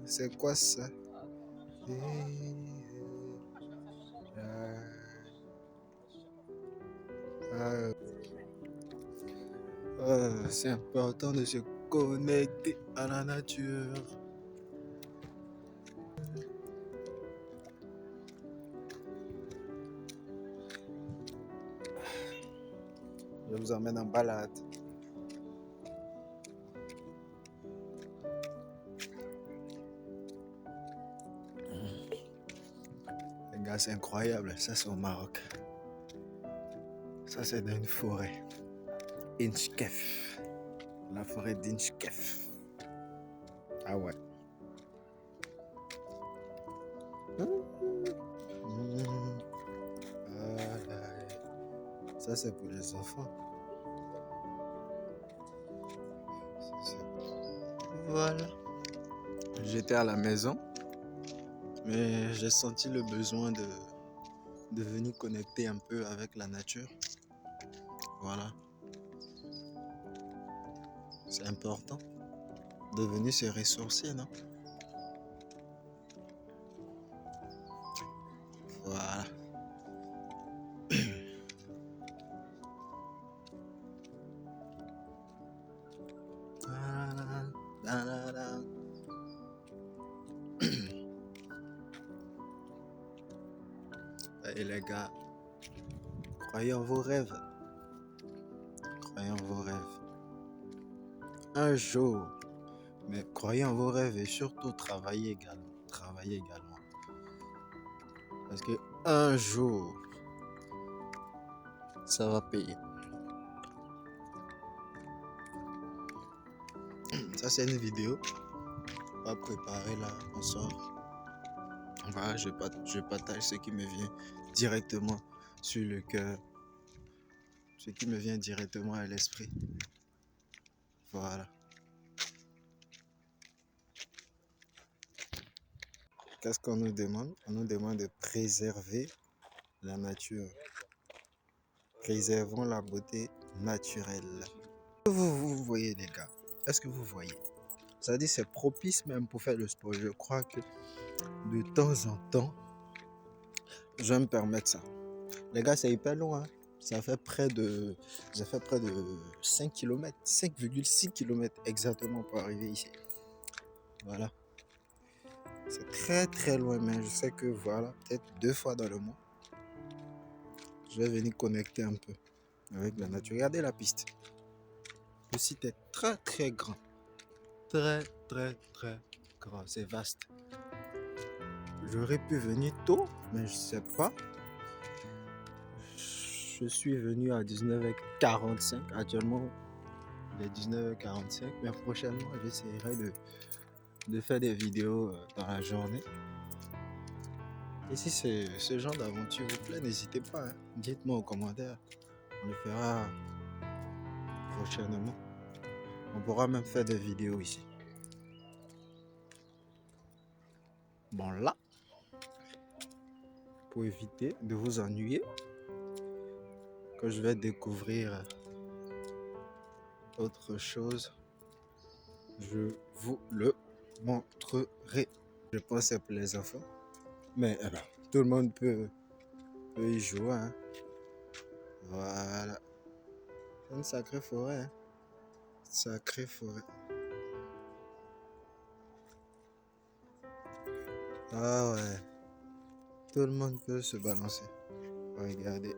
C'est quoi ça? C'est important de se connecter à la nature. Je vous emmène en balade. Les gars, c'est incroyable. Ça, c'est au Maroc. Ça, c'est dans une forêt. Inchkef. La forêt d'Inchkef. Ah ouais. Ça, c'est pour les enfants. Voilà. J'étais à la maison, mais j'ai senti le besoin de venir connecter un peu avec la nature. Voilà. C'est important de venir se ressourcer, non? Voilà. Et les gars, croyez en vos rêves. Croyez en vos rêves. Un jour, mais croyez en vos rêves et surtout travaillez également. Travaillez également. Parce que un jour, ça va payer. Ça, c'est une vidéo. On va préparer là, on sort. Voilà, je partage ce qui me vient directement sur le cœur. Ce qui me vient directement à l'esprit. Voilà. Qu'est-ce qu'on nous demande? On nous demande de préserver la nature. Préservons la beauté naturelle. Vous voyez les gars? Est-ce que vous voyez? Ça dit c'est propice même pour faire le sport. Je crois que de temps en temps, je vais me permettre ça. Les gars, c'est hyper long, hein? Ça fait près de 5 km, 5,6 km exactement pour arriver ici. Voilà. C'est très très loin, mais je sais que voilà, peut-être 2 fois dans le mois, je vais venir connecter un peu avec la nature. Regardez la piste. Le site est très très grand. Très très très grand. C'est vaste. J'aurais pu venir tôt, mais je sais pas. Je suis venu à 19h45. Actuellement, il est 19h45. Mais prochainement, j'essaierai de faire des vidéos dans la journée. Et si ce genre d'aventure vous plaît, n'hésitez pas. Hein. Dites-moi aux commentaires. On le fera prochainement. On pourra même faire des vidéos ici. Bon là, pour éviter de vous ennuyer, que je vais découvrir autre chose, je vous le montrerai. Je pense que c'est pour les enfants. Mais tout le monde peut y jouer. Hein. Voilà. C'est une sacrée forêt. Hein. Sacrée forêt. Ah ouais. Tout le monde peut se balancer. Regardez.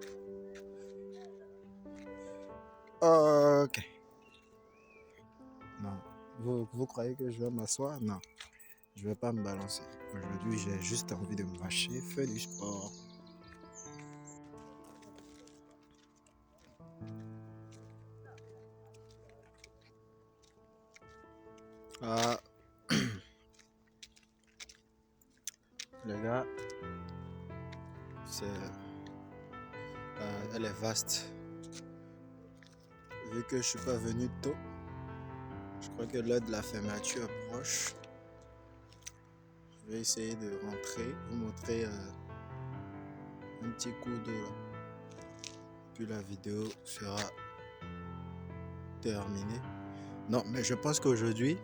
Ok. Non. Vous croyez que je vais m'asseoir? Non. Je vais pas me balancer. Aujourd'hui, j'ai juste envie de me marcher, faire du sport. Ah. Les gars, elle est vaste. Vu que je suis pas venu tôt, je crois que l'heure de la fermeture approche. Je vais essayer de rentrer, vous montrer un petit coup d'eau. Puis la vidéo sera terminée. Non, mais je pense qu'aujourd'hui,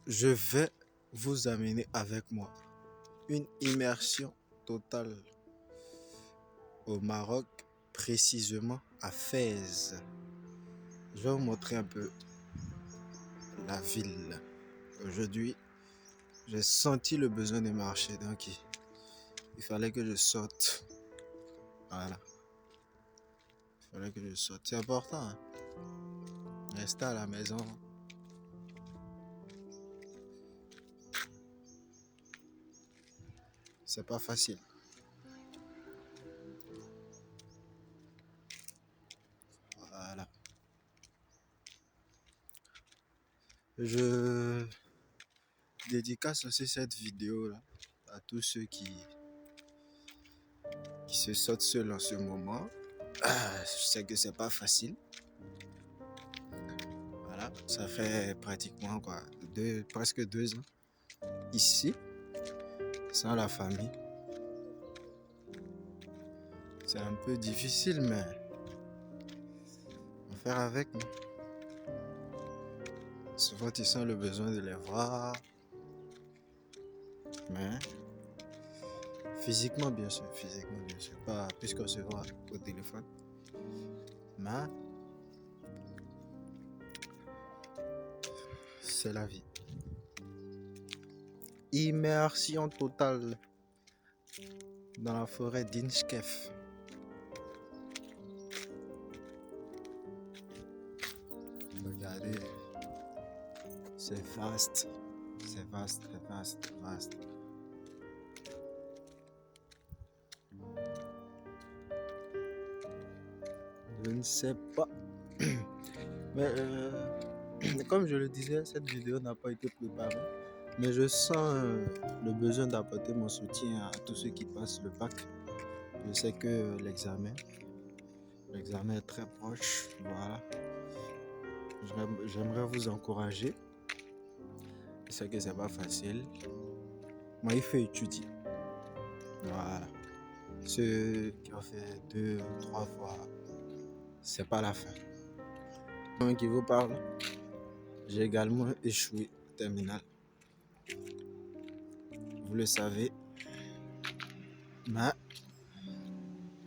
je vais vous amener avec moi une immersion totale au Maroc, précisément à Fès. Je vais vous montrer un peu la ville. Aujourd'hui, j'ai senti le besoin de marcher, donc il fallait que je sorte. Voilà, il fallait que je sorte. C'est important, hein. Rester à la maison, c'est pas facile. Voilà. Je dédicace aussi cette vidéo là à tous ceux qui se sortent seuls en ce moment. Je sais que c'est pas facile. Voilà, ça fait pratiquement quoi, presque 2 ans ici, sans la famille. C'est un peu difficile, mais on va faire avec. Souvent, tu sens le besoin de les voir, mais physiquement, bien sûr, pas puisqu'on se voit au téléphone. Mais c'est la vie. Immersion totale dans la forêt d'Inchkef. Regardez, c'est vaste, très vaste. Je ne sais pas, mais comme je le disais, cette vidéo n'a pas été préparée. Mais je sens le besoin d'apporter mon soutien à tous ceux qui passent le bac. Je sais que l'examen est très proche. Voilà. J'aimerais vous encourager. Je sais que c'est pas facile. Moi, il faut étudier. Voilà. Ceux qui ont fait 2 ou 3 fois, c'est pas la fin. Moi qui vous parle, j'ai également échoué au terminal. Vous le savez. Mais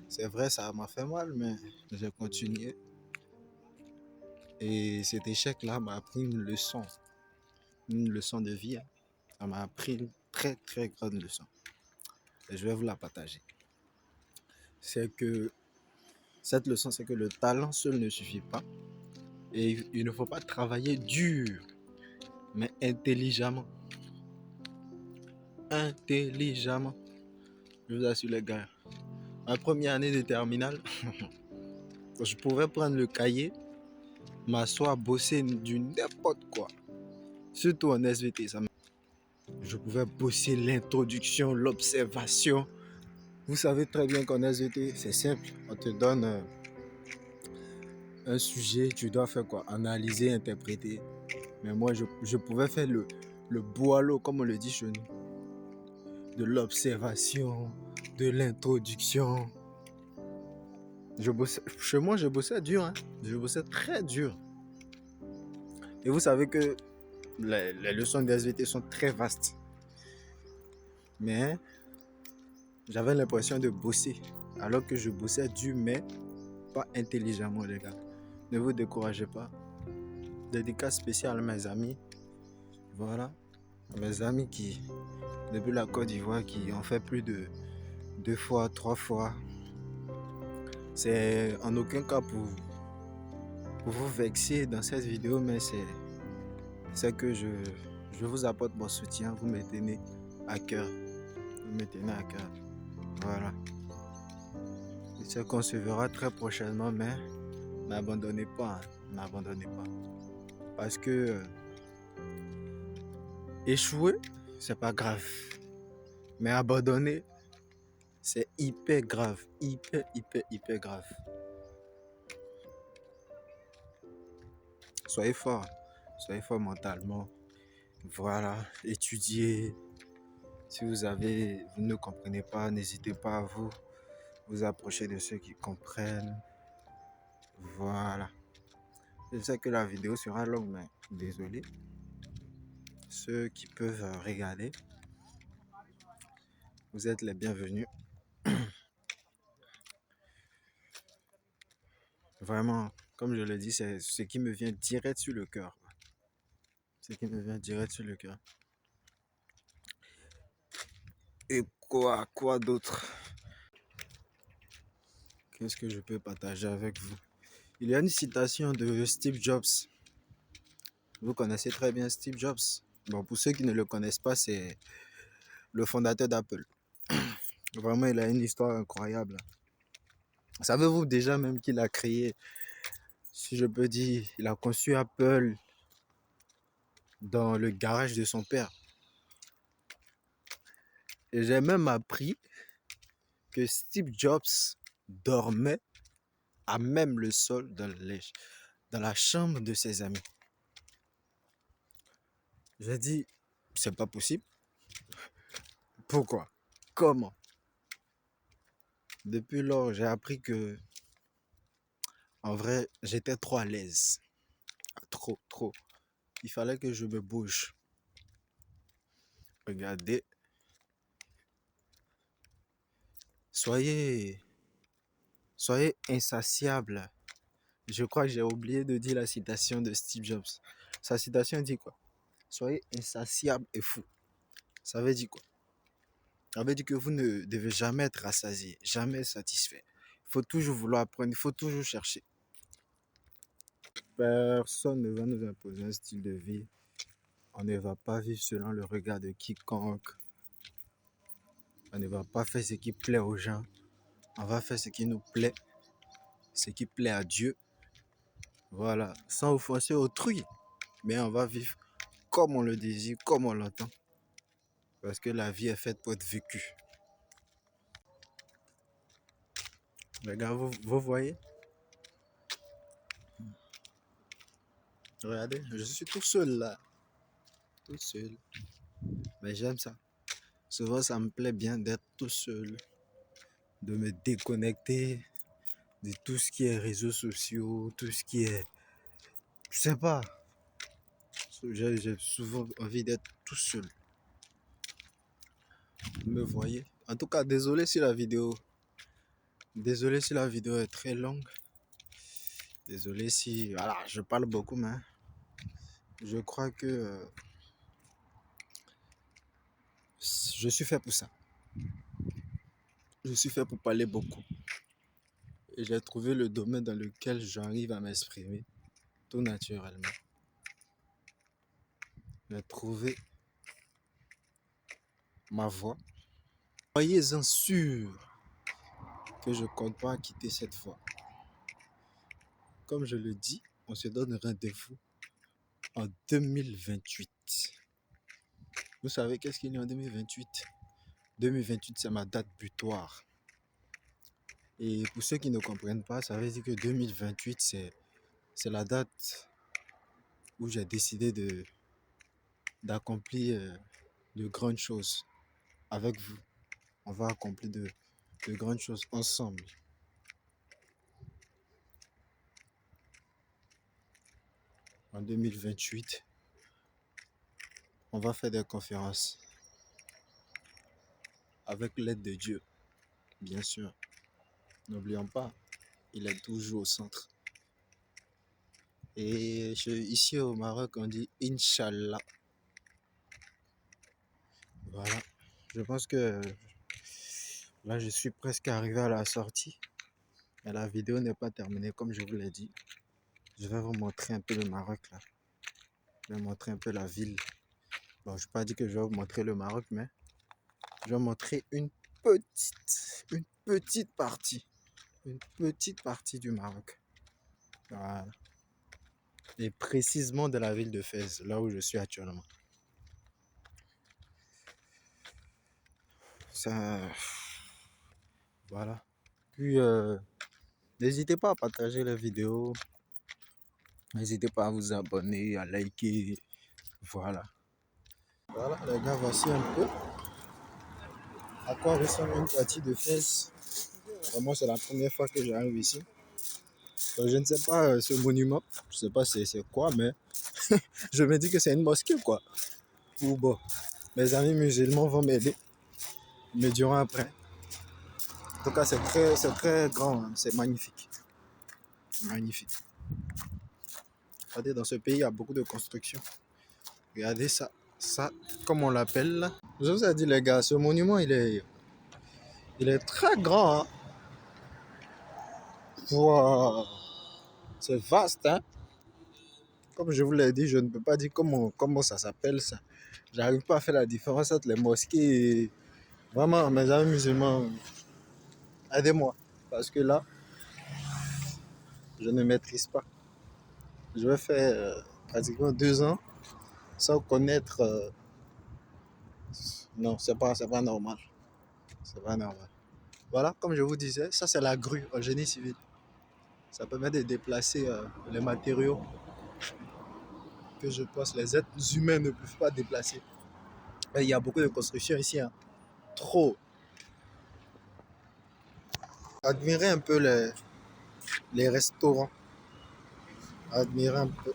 c'est vrai, ça m'a fait mal, mais j'ai continué. Et cet échec-là m'a appris une leçon de vie. Ça m'a appris une très très grande leçon. Et je vais vous la partager. C'est que cette leçon, c'est que le talent seul ne suffit pas. Et il ne faut pas travailler dur, mais intelligemment. Intelligemment. Je vous assure les gars. Ma première année de terminale, je pouvais prendre le cahier, m'asseoir, bosser du n'importe quoi. Surtout en SVT, je pouvais bosser l'introduction, l'observation. Vous savez très bien qu'en SVT, c'est simple. On te donne un sujet, tu dois faire quoi? Analyser, interpréter. Mais moi, je pouvais faire le boileau, comme on le dit chez nous. De l'observation, de l'introduction. Chez moi, je bossais dur. Hein. Je bossais très dur. Et vous savez que les leçons de SVT sont très vastes. Mais j'avais l'impression de bosser. Alors que je bossais dur, mais pas intelligemment, les gars. Ne vous découragez pas. Dédicace spéciale à mes amis. Voilà. Mes amis qui, depuis la Côte d'Ivoire, qui ont fait plus de 2 fois, 3 fois. C'est en aucun cas pour vous vexer dans cette vidéo, mais c'est que je vous apporte mon soutien. Vous me tenez à cœur. Vous me tenez à cœur. Voilà. Je sais qu'on se verra très prochainement, mais n'abandonnez pas. Hein. N'abandonnez pas. Parce que échouer, c'est pas grave. Mais abandonner, c'est hyper grave. Hyper grave. Soyez fort. Soyez fort mentalement. Voilà. Étudiez. Si vous ne comprenez pas, n'hésitez pas à vous approcher de ceux qui comprennent. Voilà. Je sais que la vidéo sera longue, mais désolé. ceux qui peuvent regarder, vous êtes les bienvenus. Vraiment, comme je le dis, c'est ce qui me vient direct sur le cœur. Ce qui me vient direct sur le cœur. Et quoi d'autre? Qu'est-ce que je peux partager avec vous? Il y a une citation de Steve Jobs. Vous connaissez très bien Steve Jobs. Bon, pour ceux qui ne le connaissent pas, c'est le fondateur d'Apple. Vraiment, il a une histoire incroyable. Savez-vous déjà même qu'il a créé, si je peux dire, il a conçu Apple dans le garage de son père. Et j'ai même appris que Steve Jobs dormait à même le sol dans la chambre de ses amis. J'ai dit, c'est pas possible. Pourquoi? Comment? Depuis lors, j'ai appris que, en vrai, j'étais trop à l'aise. Trop. Il fallait que je me bouge. Regardez. Soyez insatiable. Je crois que j'ai oublié de dire la citation de Steve Jobs. Sa citation dit quoi? Soyez insatiable et fou. Ça veut dire quoi? Ça veut dire que vous ne devez jamais être rassasié, jamais satisfait. Il faut toujours vouloir apprendre, il faut toujours chercher. Personne ne va nous imposer un style de vie. On ne va pas vivre selon le regard de quiconque. On ne va pas faire ce qui plaît aux gens. On va faire ce qui nous plaît, ce qui plaît à Dieu. Voilà, sans offenser autrui. Mais on va vivre comme on le désire, comme on l'entend. Parce que la vie est faite pour être vécue. Les gars, vous voyez? Regardez, je suis tout seul là. Tout seul. Mais j'aime ça. Souvent, ça me plaît bien d'être tout seul. De me déconnecter de tout ce qui est réseaux sociaux, tout ce qui est... Je sais pas. J'ai souvent envie d'être tout seul. Vous me voyez? En tout cas, désolé si la vidéo... Désolé si la vidéo est très longue. Désolé si... Voilà, je parle beaucoup, mais... Je crois que... je suis fait pour ça. Je suis fait pour parler beaucoup. Et j'ai trouvé le domaine dans lequel j'arrive à m'exprimer tout naturellement. J'ai trouvé ma voix. Soyez-en sûr que je ne compte pas quitter cette fois. Comme je le dis, on se donne rendez-vous en 2028. Vous savez qu'est-ce qu'il y a en 2028? 2028, c'est ma date butoir. Et pour ceux qui ne comprennent pas, ça veut dire que 2028, c'est la date où j'ai décidé d'accomplir de grandes choses avec vous. On va accomplir de grandes choses ensemble. En 2028, on va faire des conférences avec l'aide de Dieu, bien sûr. N'oublions pas, il est toujours au centre. Et ici au Maroc, on dit Inch'Allah. Voilà. Je pense que là, je suis presque arrivé à la sortie. Mais la vidéo n'est pas terminée, comme je vous l'ai dit. Je vais vous montrer un peu le Maroc, là. Je vais vous montrer un peu la ville. Bon, je ne vais pas dire que je vais vous montrer le Maroc, mais je vais vous montrer une petite partie. Une petite partie du Maroc. Voilà. Et précisément de la ville de Fès, là où je suis actuellement. Ça... Voilà. Puis, n'hésitez pas à partager la vidéo. N'hésitez pas à vous abonner, à liker. Voilà. Voilà, les gars, voici un peu à quoi ressemble une partie de Fès. Vraiment, c'est la première fois que j'arrive ici. Donc, je ne sais pas ce monument. Je ne sais pas c'est quoi, mais je me dis que c'est une mosquée, quoi. Ou bon, mes amis musulmans vont m'aider, me diront après. En tout cas, c'est très grand, hein. C'est magnifique. C'est magnifique. Regardez, dans ce pays, il y a beaucoup de constructions. Regardez ça. Ça, comme on l'appelle là. Je vous ai dit, les gars, ce monument, il est très grand, hein. Wow. C'est vaste, hein. Comme je vous l'ai dit, je ne peux pas dire comment ça s'appelle ça. J'arrive pas à faire la différence entre les mosquées et... Vraiment, mes amis musulmans, aidez-moi. Parce que là, je ne maîtrise pas. Je vais faire pratiquement 2 ans sans connaître. Non, c'est pas normal. C'est pas normal. Voilà, comme je vous disais, ça c'est la grue au génie civil. Ça permet de déplacer les matériaux que je pense les êtres humains ne peuvent pas déplacer. Et il y a beaucoup de constructions ici, hein. Trop. Admirez un peu les restaurants. Admirez un peu.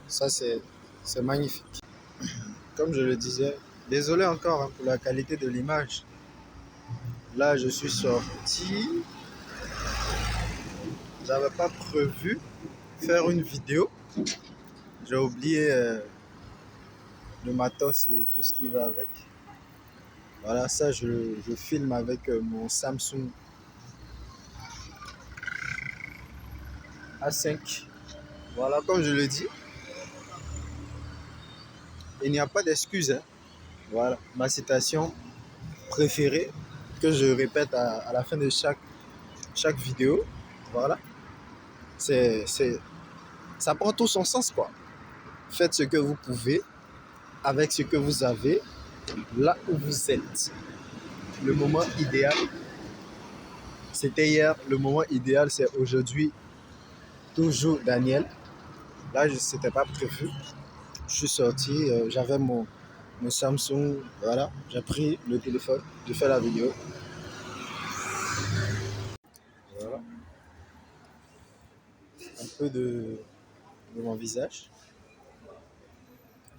Ça c'est magnifique. Comme je le disais, désolé encore hein, pour la qualité de l'image. Là, je suis sorti. J'avais pas prévu faire une vidéo. J'ai oublié le matos et tout ce qui va avec. Voilà, ça, je filme avec mon Samsung A5. Voilà, comme je le dis, il n'y a pas d'excuse, hein. Voilà, ma citation préférée que je répète à la fin de chaque vidéo. Voilà, c'est, ça prend tout son sens, quoi. Faites ce que vous pouvez avec ce que vous avez, là où vous êtes. Le moment idéal, c'était hier. Le moment idéal, c'est aujourd'hui. Toujours Daniel. Là, c'était pas prévu. Je suis sorti, j'avais mon Samsung. Voilà, j'ai pris le téléphone, j'ai fait la vidéo. Voilà, un peu de mon visage.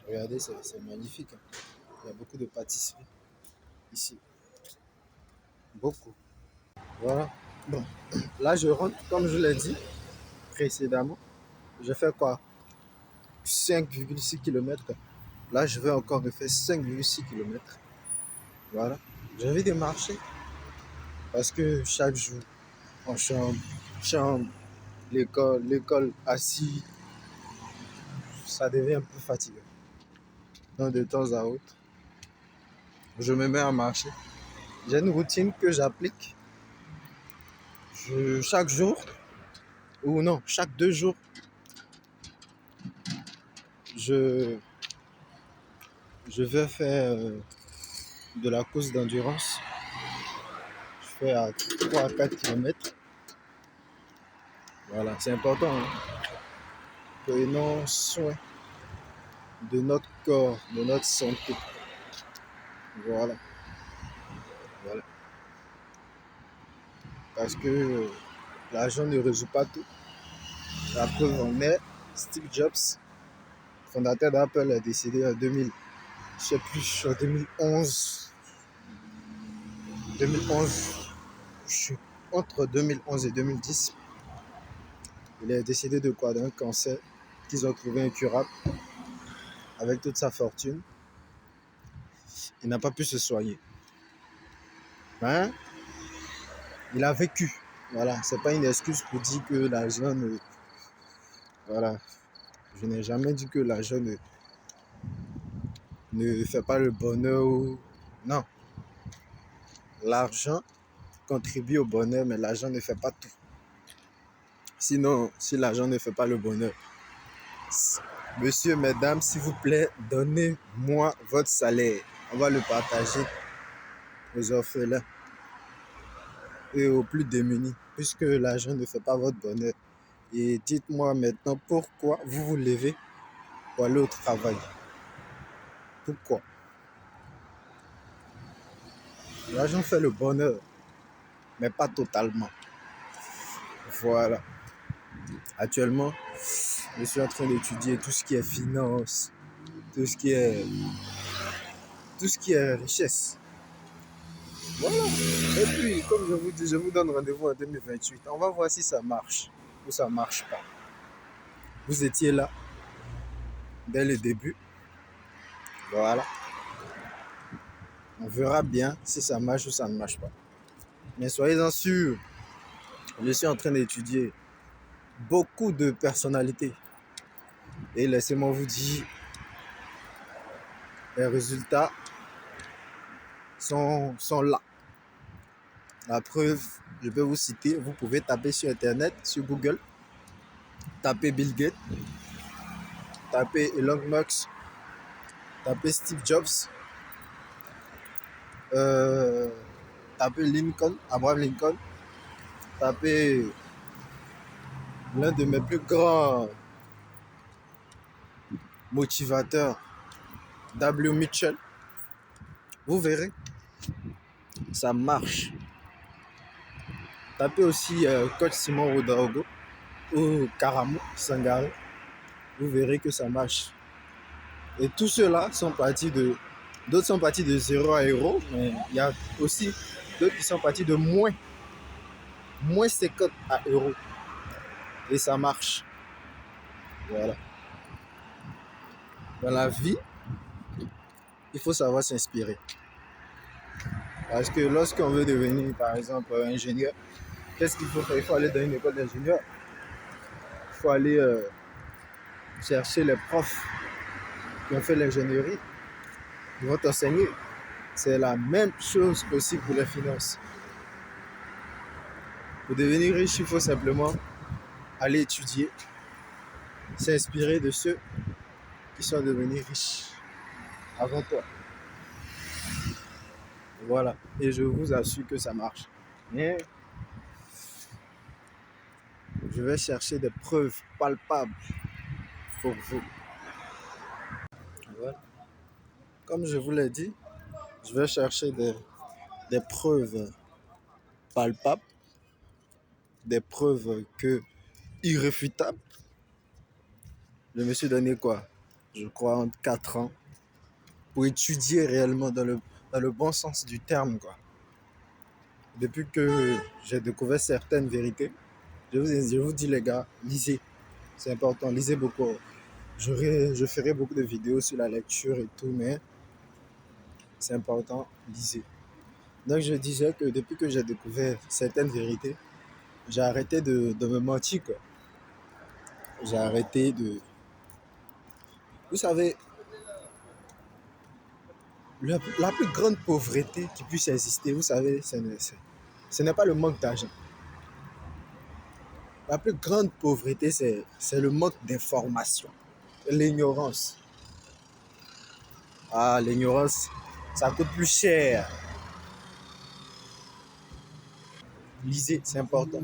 Regardez, c'est magnifique, hein. Il y a beaucoup de pâtisseries ici. Beaucoup. Voilà. Bon, là, je rentre, comme je l'ai dit précédemment. Je fais quoi? 5,6 km. Là, je vais encore refaire 5,6 km. Voilà. J'ai envie de marcher parce que chaque jour, en chambre, l'école, assis, ça devient un peu fatigant. Donc, de temps à autre, je me mets à marcher. J'ai une routine que j'applique. Chaque jour, ou non, chaque 2 jours, je, je vais faire de la course d'endurance. Je fais à 3 à 4 km. Voilà, c'est important, hein. Prenons soin de notre corps, de notre santé. Voilà, voilà. Parce que l'argent ne résout pas tout. La preuve en est, Steve Jobs, fondateur d'Apple, est décédé en 2000, je sais plus, en 2011. 2011, entre 2011 et 2010. Il est décédé de quoi? D'un cancer qu'ils ont trouvé incurable. Avec toute sa fortune, il n'a pas pu se soigner. Hein? Il a vécu. Voilà, c'est pas une excuse pour dire que l'argent ne... Voilà, je n'ai jamais dit que l'argent ne fait pas le bonheur. Non, l'argent contribue au bonheur, mais l'argent ne fait pas tout. Sinon, si l'argent ne fait pas le bonheur, monsieur, mesdames, s'il vous plaît, donnez-moi votre salaire. On va le partager aux orphelins et aux plus démunis, puisque l'argent ne fait pas votre bonheur. Et dites-moi maintenant pourquoi vous vous levez pour aller au travail. Pourquoi? L'argent fait le bonheur, mais pas totalement. Voilà. Actuellement, je suis en train d'étudier tout ce qui est finance, tout tout ce qui est, tout ce qui est richesse. Voilà. Et puis, comme je vous dis, je vous donne rendez-vous en 2028. On va voir si ça marche ou ça marche pas. Vous étiez là dès le début. Voilà. On verra bien si ça marche ou ça ne marche pas. Mais soyez-en sûrs, je suis en train d'étudier beaucoup de personnalités. Et laissez-moi vous dire, les résultats sont là. La preuve, je peux vous citer, vous pouvez taper sur Internet, sur Google, taper Bill Gates, taper Elon Musk, taper Steve Jobs, taper Lincoln, Abraham Lincoln, taper l'un de mes plus grands motivateurs, W. Mitchell. Vous verrez, ça marche. Tapez aussi coach Simon Rodaogo ou Karamo Sangare. Vous verrez que ça marche. Et tous ceux-là sont partis de... D'autres sont partis de 0 à héros, mais il y a aussi d'autres qui sont partis de moins 50 à euros. Et ça marche. Voilà. Dans la vie, il faut savoir s'inspirer. Parce que lorsqu'on veut devenir, par exemple, ingénieur, qu'est-ce qu'il faut faire? Il faut aller dans une école d'ingénieur. Il faut aller chercher les profs qui ont fait l'ingénierie. Ils vont t'enseigner. C'est la même chose aussi pour les finances. Pour devenir riche, il faut simplement aller étudier, s'inspirer de ceux qui sont devenus riches avant toi. Voilà. Et je vous assure que ça marche. Mais je vais chercher des preuves palpables pour vous. Voilà. Comme je vous l'ai dit, je vais chercher des preuves palpables, des preuves irréfutables. Je me suis donné quoi? Je crois entre 4 ans pour étudier réellement dans le bon sens du terme, quoi. Depuis que j'ai découvert certaines vérités, je vous dis les gars, lisez. C'est important, lisez beaucoup. Je ferai beaucoup de vidéos sur la lecture et tout, mais c'est important, lisez. Donc je disais que depuis que j'ai découvert certaines vérités, j'ai arrêté de me mentir, quoi. J'ai arrêté de... Vous savez, la plus grande pauvreté qui puisse exister, vous savez, ce n'est pas le manque d'argent. La plus grande pauvreté, c'est le manque d'information, l'ignorance. Ah, l'ignorance, ça coûte plus cher. Lisez, c'est important.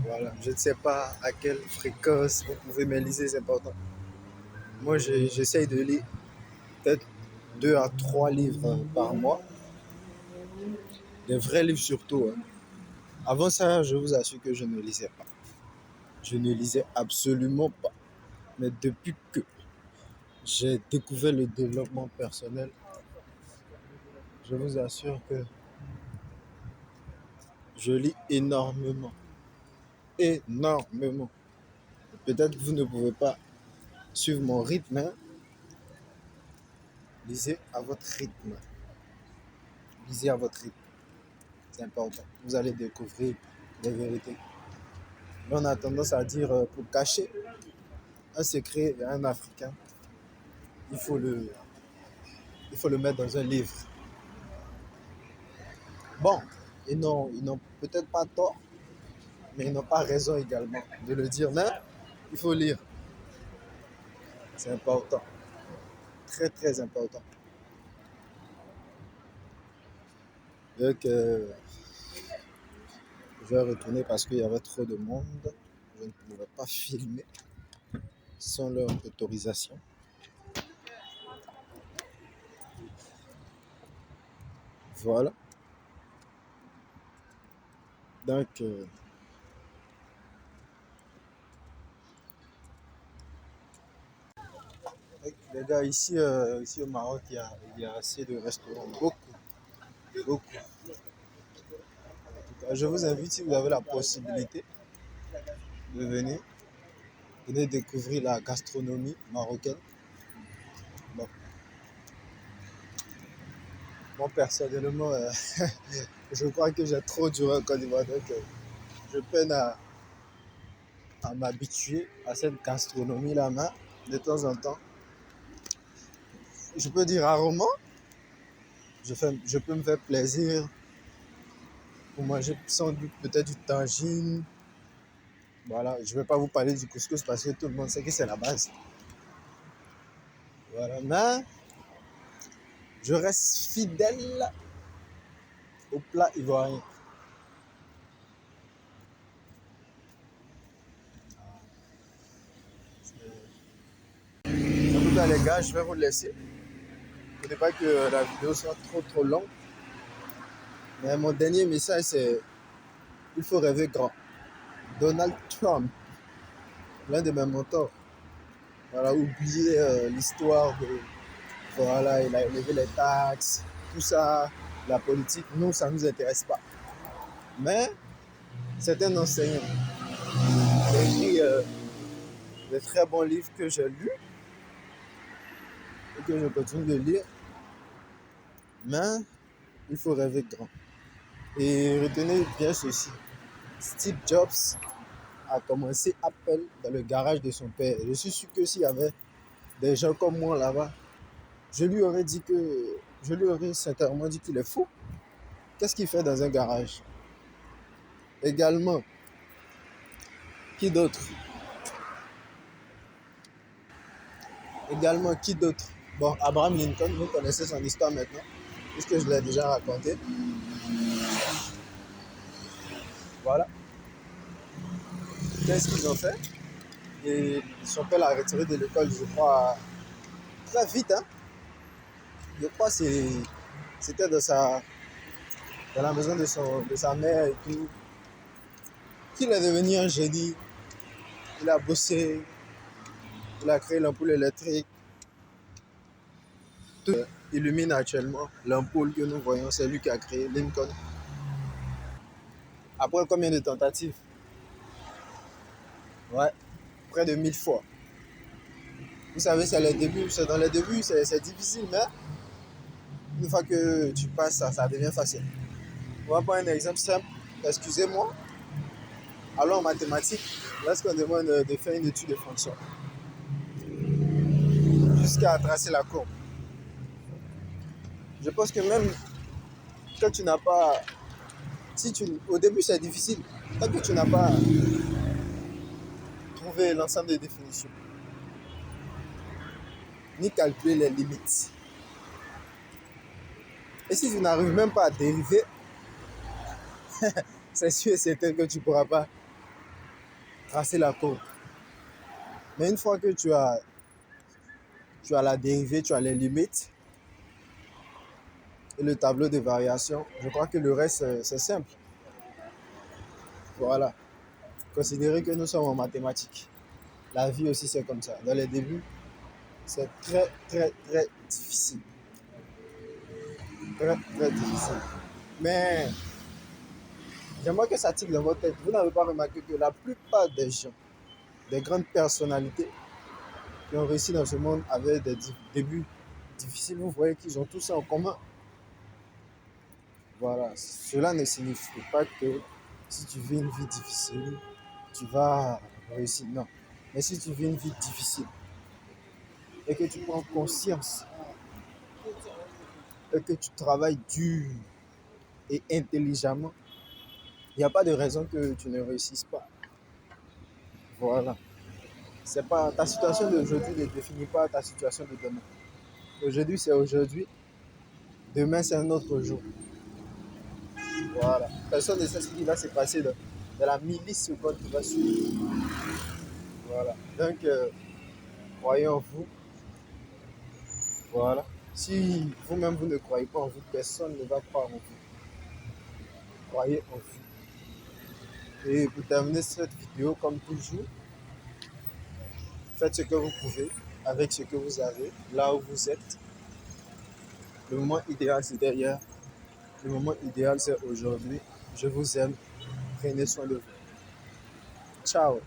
Voilà, je ne sais pas à quelle fréquence vous pouvez, mais lisez, c'est important. Moi, j'essaye de lire peut-être 2 à 3 livres par mois. Des vrais livres surtout, hein. Avant ça, je vous assure que je ne lisais pas. Je ne lisais absolument pas. Mais depuis que j'ai découvert le développement personnel, je vous assure que je lis énormément. Énormément. Peut-être que vous ne pouvez pas suivre mon rythme, hein. Lisez à votre rythme. Lisez à votre rythme. C'est important. Vous allez découvrir des vérités. Mais on a tendance à dire, pour cacher un secret à un Africain, il faut le mettre dans un livre. Bon, ils n'ont peut-être pas tort, mais ils n'ont pas raison également de le dire. Mais il faut lire. C'est important. Très, très important. Donc, je vais retourner parce qu'il y avait trop de monde. Je ne pouvais pas filmer sans leur autorisation. Voilà. Donc, Les gars, ici au Maroc, il y a assez de restaurants. Beaucoup, beaucoup. Je vous invite, si vous avez la possibilité, de venez découvrir la gastronomie marocaine. Bon, moi, personnellement, je crois que j'ai trop duré en Côte d'Ivoire, donc je peine à m'habituer à cette gastronomie-là, mais de temps en temps, je peux dire rarement, je peux me faire plaisir pour manger sans doute peut-être du tagine. Voilà, je ne vais pas vous parler du couscous parce que tout le monde sait que c'est la base. Voilà, mais je reste fidèle au plat ivoirien. En tout cas, les gars, je vais vous laisser. Je ne voulais pas que la vidéo soit trop longue. Mais mon dernier message, c'est il faut rêver grand. Donald Trump, l'un de mes mentors, voilà, oubliez l'histoire de. Voilà, il a élevé les taxes, tout ça, la politique, nous, ça ne nous intéresse pas. Mais c'est un enseignant. Il a écrit de très bons livres que j'ai lus et que je continue de lire. Mais il faut rêver grand. Et retenez bien ceci. Steve Jobs a commencé Apple dans le garage de son père. Je suis sûr que s'il y avait des gens comme moi là-bas, je lui aurais sincèrement dit qu'il est fou. Qu'est-ce qu'il fait dans un garage? Également, qui d'autre? Bon, Abraham Lincoln, vous connaissez son histoire maintenant, puisque je l'ai déjà raconté. Voilà. Qu'est-ce qu'ils ont fait? Et son père l'a retiré de l'école, je crois, très vite. Hein? Je crois que c'était dans la maison de sa mère et tout. Qu'il est devenu un génie. Il a bossé, il a créé l'ampoule électrique. Tout illumine actuellement l'ampoule que nous voyons, c'est lui qui a créé Lincoln. Après combien de tentatives? Ouais, près de 1000 fois. Vous savez, c'est dans les débuts, c'est difficile, mais une fois que tu passes, ça devient facile. On va prendre un exemple simple. Excusez-moi, allons en mathématiques, lorsqu'on demande de faire une étude de fonction, jusqu'à tracer la courbe. Je pense que même quand tu n'as pas... Au début, c'est difficile. Tant que tu n'as pas trouvé l'ensemble des définitions, ni calculer les limites. Et si tu n'arrives même pas à dériver, c'est sûr et certain que tu ne pourras pas tracer la courbe. Mais une fois que tu as la dérivée, tu as les limites et le tableau de variation, je crois que le reste, c'est simple. Voilà. Considérez que nous sommes en mathématiques. La vie aussi, c'est comme ça. Dans les débuts, c'est très difficile. Très difficile. Mais j'aimerais que ça tique dans votre tête. Vous n'avez pas remarqué que la plupart des gens, des grandes personnalités qui ont réussi dans ce monde avaient des débuts difficiles. Vous voyez qu'ils ont tout ça en commun. Voilà. Cela ne signifie pas que si tu vis une vie difficile, tu vas réussir. Non. Mais si tu vis une vie difficile et que tu prends conscience et que tu travailles dur et intelligemment, il n'y a pas de raison que tu ne réussisses pas. Voilà. C'est pas, ta situation d'aujourd'hui ne définit pas ta situation de demain. Aujourd'hui, c'est aujourd'hui. Demain, c'est un autre jour. Voilà. Personne ne sait ce qui va se passer dans la milliseconde qui va suivre. Voilà. Donc, croyez en vous. Voilà. Si vous-même, vous ne croyez pas en vous, personne ne va croire en vous. Croyez en vous. Et pour terminer cette vidéo, comme toujours, faites ce que vous pouvez. avec ce que vous avez, là où vous êtes. Le moment idéal, c'est derrière. Le moment idéal, c'est aujourd'hui. Je vous aime. Prenez soin de vous. Ciao.